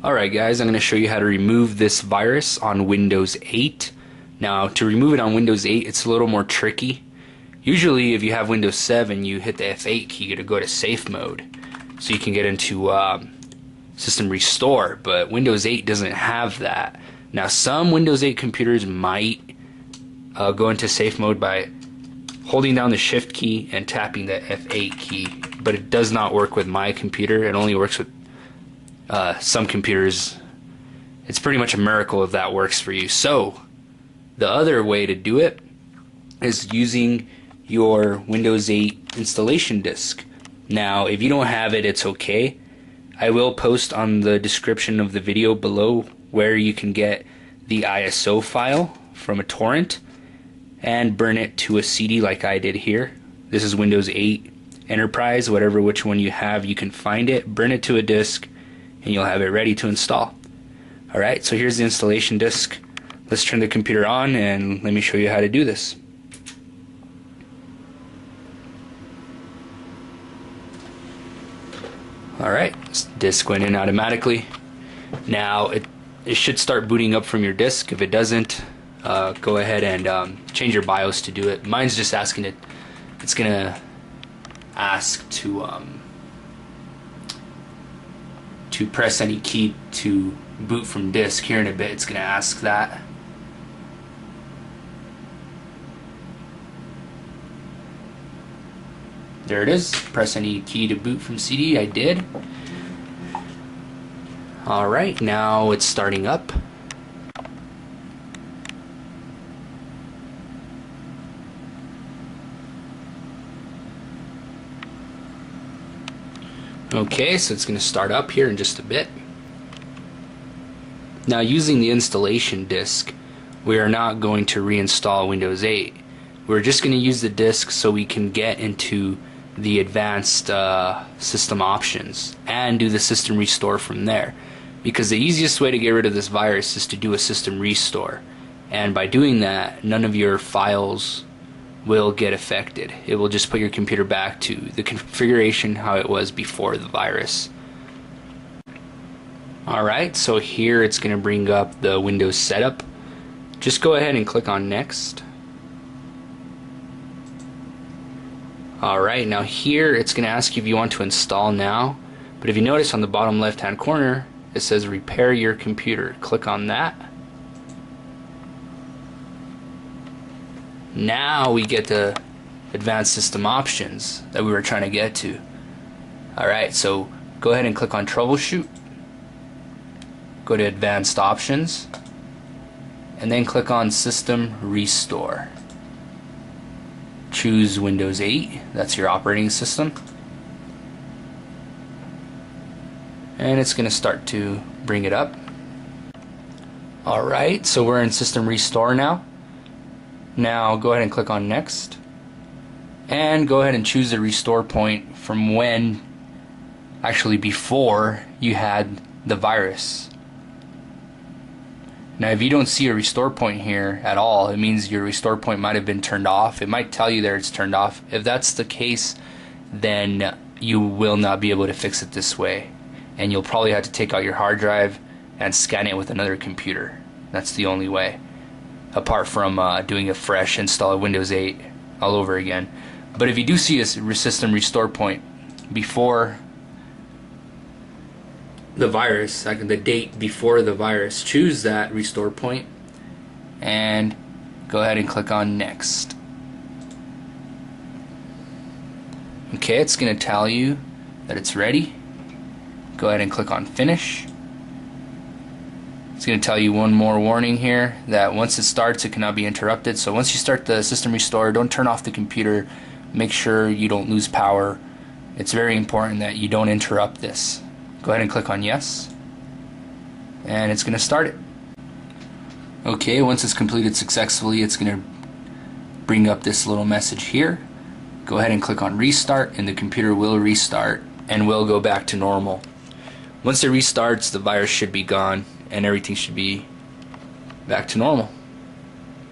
Alright guys, I'm going to show you how to remove this virus on Windows 8. Now to remove it on Windows 8 it's a little more tricky. Usually if you have Windows 7 you hit the F8 key to go to safe mode so you can get into system restore, but Windows 8 doesn't have that. Now some Windows 8 computers might go into safe mode by holding down the shift key and tapping the F8 key, but it does not work with my computer. It only works with some computers. It's pretty much a miracle if that works for you. So the other way to do it is using your Windows 8 installation disk. Now if you don't have it, it's okay. I will post on the description of the video below where you can get the ISO file from a torrent and burn it to a CD like I did here. This is Windows 8 Enterprise, which one you have, you can find it, burn it to a disk, and you'll have it ready to install. Alright, so here's the installation disk. Let's turn the computer on and let me show you how to do this. Alright, this disk went in automatically. Now it should start booting up from your disk. If it doesn't, go ahead and change your BIOS to do it. Mine's just asking it. It's gonna ask to press any key to boot from disk. Here in a bit it's gonna ask that. There it is. Press any key to boot from CD. I did. Alright, now it's starting up. Okay, so it's going to start up here in just a bit. Now using the installation disk, we are not going to reinstall Windows 8. We're just going to use the disk so we can get into the advanced system options and do the system restore from there. Because the easiest way to get rid of this virus is to do a system restore. And by doing that, none of your files will get affected. It will just put your computer back to the configuration how it was before the virus. Alright, so here it's going to bring up the Windows setup. Just go ahead and click on next. Alright, now here it's going to ask you if you want to install now, but if you notice on the bottom left hand corner it says repair your computer. Click on that. Now we get the advanced system options that we were trying to get to. Alright, so go ahead and click on troubleshoot, go to advanced options, and then click on system restore. Choose Windows 8, that's your operating system, and it's going to start to bring it up. Alright, so we're in system restore now. Now go ahead and click on next and go ahead and choose the restore point from when, actually before you had the virus. Now if you don't see a restore point here at all, it means your restore point might have been turned off. It might tell you there it's turned off. If that's the case, then you will not be able to fix it this way, and you'll probably have to take out your hard drive and scan it with another computer. That's the only way, apart from doing a fresh install of Windows 8 all over again. But if you do see a system restore point before the virus, like the date before the virus, choose that restore point and go ahead and click on next. Okay, it's going to tell you that it's ready. Go ahead and click on finish. It's going to tell you one more warning here that once it starts it cannot be interrupted. So once you start the system restore, don't turn off the computer. Make sure you don't lose power. It's very important that you don't interrupt this. Go ahead and click on yes, and it's going to start it. Okay, once it's completed successfully, it's going to bring up this little message here. Go ahead and click on restart and the computer will restart and will go back to normal. Once it restarts, the virus should be gone and everything should be back to normal.